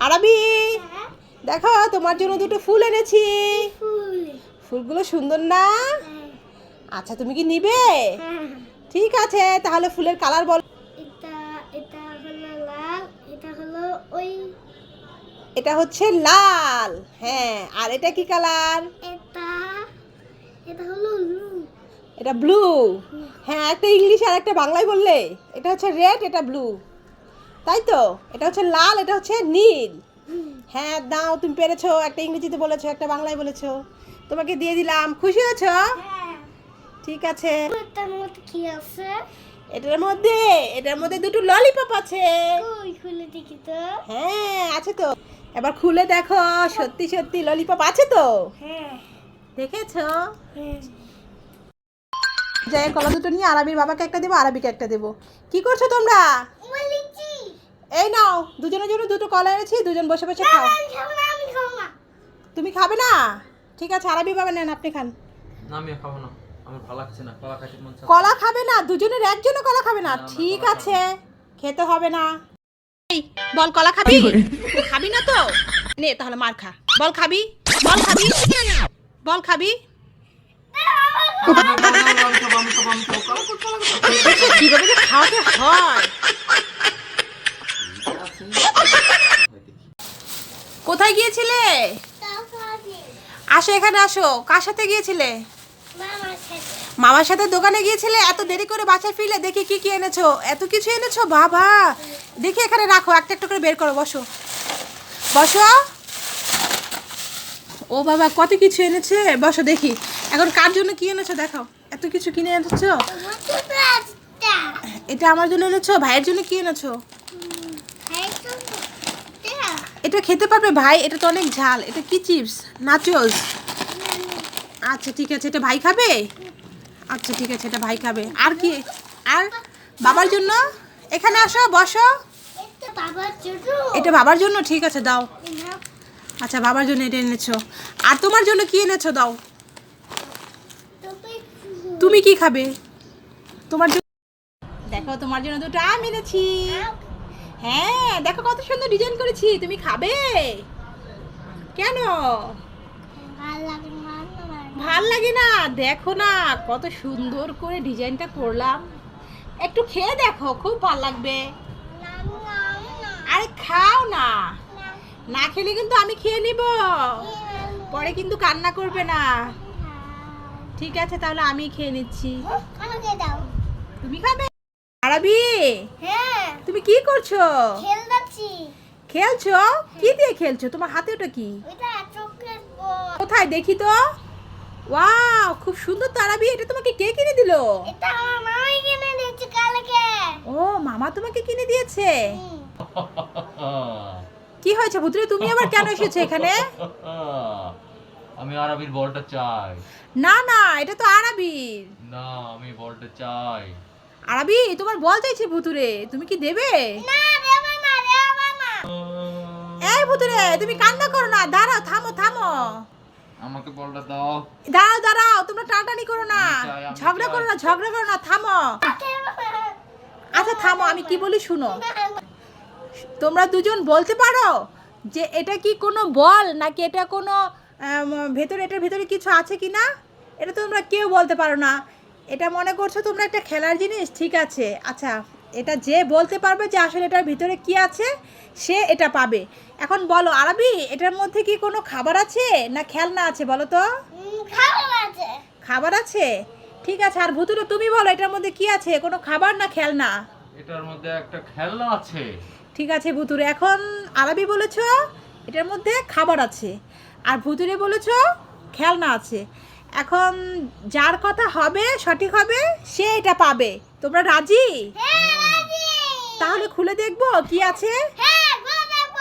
আরবি দেখো তোমার জন্য দুটো ফুল এনেছি। ফুলগুলো সুন্দর না? আচ্ছা তুমি কি নিবে? ঠিক আছে তাহলে ফুলের কালার বল। এটা হলো লাল, এটা হলো ওই এটা হচ্ছে লাল। হ্যাঁ, আর এটা কি কালার? এটা এটা হলো ব্লু। এটা ব্লু। হ্যাঁ, একটা ইংলিশ আর একটা বাংলায় বললে। এটা হচ্ছে রেড, এটা ব্লু, তাই তো? এটা হচ্ছে লাল, এটা হচ্ছে নীল। হ্যাঁ দাও, তুমি পেরেছো। একটা ইংরেজিতে বলেছো, একটা বাংলায় বলেছো। তোমাকে দিয়ে দিলাম। খুশি হয়েছো? ঠিক আছে। এটার মধ্যে কি আছে? এটার মধ্যে দুটো ললিপপ আছে। ওই খুলে দেখি তো। হ্যাঁ আছে তো। এবার খুলে দেখো, সত্যি সত্যি ললিপপ আছে তো? হ্যাঁ দেখেছো? হ্যাঁ। যাই, কলা দুটো নিয়ে আরবির বাবাকে একটা দেবো, আরবিকে একটা দেবো। কি করছো তোমরা? বলেছি এই নাও, দুজনের জন্য দুটো কলা এনেছি, দুজন বসে বসে খাও। আমি খাবো না, আমি খাবো না। তুমি খাবে না? ঠিক আছে, আরবি বাবা নেন, আপনি খান। না আমি খাবো না, আমার ভালো লাগছে না, কলা খাইতে মন চাচ্ছে। কলা খাবে না? দুজনের একজনও কলা খাবে না? না, না, ঠিক কলা আছে, খেতে হবে না। এই বল, কলা খাবি? খাবি না তো? নে তাহলে মার খা। বল খাবি? বল খাবি? বল খাবি? কিভাবে যে খাওয়াতে হয়। কোথায় গিয়েছিলে? আসো এখানে আসো। কার সাথে গিয়েছিলে? মামার সাথে। মামার সাথে দোকানে গিয়েছিলে? এত দেরি করে বাসায় ফিরলে, দেখি কি কি এনেছো। এত কিছু এনেছো বাবা। দেখি এখানে রাখো, একটা একটা করে বের করো। বসো বসো। ও বাবা, কত কিছু এনেছে। বসো দেখি। এখন কার জন্য কি এনেছো দেখাও। এত কিছু কিনে এনেছো। এটা আমার জন্য এনেছো। ভাইয়ের জন্য কি এনেছো? এটা খেতে পারবে ভাই? এটা তো অনেক ঝাল। এটা কি চিপস? নাচোস? আচ্ছা ঠিক আছে, এটা ভাই খাবে। আচ্ছা ঠিক আছে, এটা ভাই খাবে। আর কি? আর বাবার জন্য? এখানে আসো, বসো। এটা বাবার জন্য? ঠিক আছে দাও। আচ্ছা বাবার জন্য এটা এনেছো। আর তোমার জন্য কি এনেছো দাও। তুমি কি খাবে? তোমার জন্য দেখো, তোমার জন্য দুটো আম এনেছি। হ্যাঁ দেখো কত সুন্দর ডিজাইন করেছি। তুমি খাবে? কেন ভাল লাগে না? দেখো না কত সুন্দর করে ডিজাইনটা করলাম। একটু খেয়ে দেখো, খুব ভাল লাগবে। আরে খাও না। না খেলে কিন্তু আমি খেয়ে নিব। পরে কিন্তু কান্না করবে না। ঠিক আছে তাহলে আমি খেয়ে নিচ্ছি। তুমি খাবে? আরবি হ্যাঁ, তুমি কি করছো? খেলছি। খেলছো? কি দিয়ে খেলছো? তোমার হাতে ওটা কি? এটা চকলেট বল। কোথায় দেখি তো। ওয়াও, খুব সুন্দর তো আরবি। এটা তোমাকে কে কিনে দিলো? এটা আমার মামাই কিনে দিয়েছে কালকে। ও, মামা তোমাকে কিনে দিয়েছে। কি হয়েছে ভুতুরে, তুমি আবার কেন এসেছো এখানে? আমি আরবির বলটা চাই। না না, এটা তো আরবির। না আমি বলটা চাই। আরবি তোমার বল চাইছে ভুতুরে, তুমি কি দেবে? না, দেব না, দেব না। এই ভুতুরে, তুমি কান্না করো না। দাঁড়াও, থামো থামো। আমাকে বলটা দাও। দাঁড়াও দাঁড়াও, তোমরা টানাটানি করো না। আমি ঝগড়া চাই। করো না, ঝগড়া করো না, থামো। আচ্ছা থামো, আমি কি বলি শুনো। তোমরা দুজন বলতে পারো যে এটা কি কোনো বল, নাকি এটা কোনো ভেতরে, এটার ভেতরে কিছু আছে কি না? এটা তোমরা কেউ বলতে পারো না। এটা মনে করছো তোমরা একটা খেলার জিনিস। ঠিক আছে, আচ্ছা এটা যে বলতে পারবে যে আসলে এটার ভিতরে কি আছে, সে এটা পাবে। এখন বলো আরবি, এটার মধ্যে কি কোনো খাবার আছে না খেলনা আছে? বলো তো। খাবার আছে। খাবার আছে? ঠিক আছে। আর ভুতুরে তুমি বলো, এটার মধ্যে কি আছে? কোনো খাবার না খেলনা? এটার মধ্যে একটা খেলনা আছে। ঠিক আছে ভুতুরে, এখন আরবি বলেছ এটার মধ্যে খাবার আছে, আর ভুতুরে বলেছ খেলনা আছে। এখন যার কথা হবে, সঠিক হবে, সে এটা পাবে। তোমরা রাজি? হ্যাঁ, রাজি। তাহলে খুলে দেখবো কি আছে। হ্যাঁ, খুলে দেখব।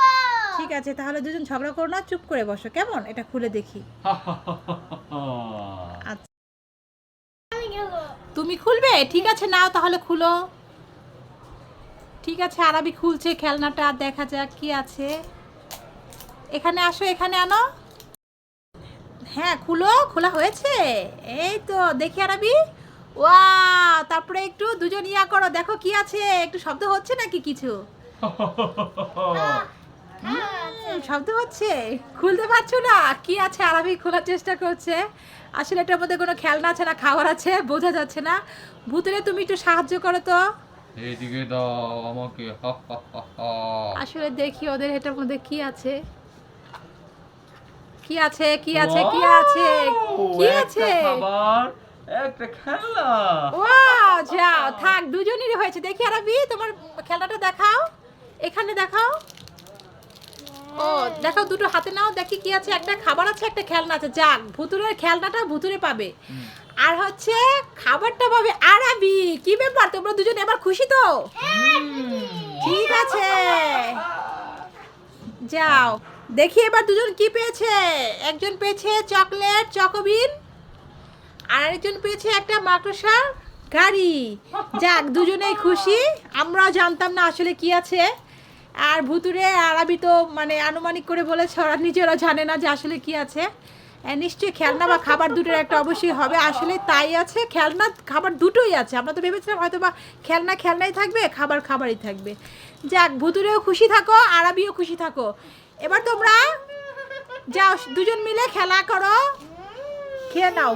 ঠিক আছে, তাহলে দুজন ঝগড়া করো না, চুপ করে বসো কেমন। এটা খুলে দেখি। আচ্ছা আমি খেলবো। তুমি খুলবে? ঠিক আছে নাও তাহলে খুলো। ঠিক আছে, আরবি খুলছে খেলনাটা, দেখা যাক কি আছে। এখানে আসো, এখানে আনো। হ্যাঁ খুলো, খোলা হয়েছে। এই তো দেখি আরবি। ওয়া, তারপরে একটু দুজন ইয়া করো, দেখো কি আছে। একটু শব্দ হচ্ছে নাকি কিছু? হ্যাঁ, শব্দ হচ্ছে, খুলতে পারছো না কি আছে? আরাবি খোলার চেষ্টা করছে। আসলে এটার মধ্যে কোনো খেলনা আছে না খাবার আছে বোঝা যাচ্ছে না। ভূতুরে তুমি একটু সাহায্য করো তো। এইদিকে দাও আমাকে, হা হা হা হা। আসলে দেখি ওদের এটার মধ্যে কি আছে, কি আছে, কি আছে, কি আছে, কি একটা আছে? খাবার, একটা খেলনা। ওয়াও, যাও থাক, দুজনেরই হয়েছে। দেখি আরাবি তোমার খেলনাটা দেখাও, এখানে দেখাও। ও দেখাও, দুটো হাতে নাও, দেখি কি আছে। একটা খাবার আছে, একটা খেলনা আছে। যাক, ভুতুরের খেলনাটা ভুতুরে পাবে, আর হচ্ছে খাবারটা পাবে আরাবি। কি ব্যাপার, তোমরা দুজন এবার খুশি তো? ঠিক আছে, যাও দেখি এবার দুজন কি পেয়েছে। একজন পেয়েছে চকলেট চকোবিন, আর আরেকজন পেয়েছে একটা মাকড়সার গাড়ি। যাক, দুজনেই খুশি। আমরাও জানতাম না আসলে কি আছে। আর ভুতুরে আরাবি তো মানে আনুমানিক করে বলেছে, ওরা নিজেরা জানে না যে আসলে কি আছে। নিশ্চয়ই খেলনা বা খাবার দুটোর একটা অবশ্যই হবে। আসলে তাই আছে, খেলনা খাবার দুটোই আছে। আমরা তো ভেবেছিলাম হয়তো বা খেলনা খেলনাই থাকবে, খাবার খাবারই থাকবে। যাক, ভুতুরেও খুশি থাকো, আরাবিও খুশি থাকো। এবার তোমরা যাও, দুজন মিলে খেলা করো, খেয়ে নাও।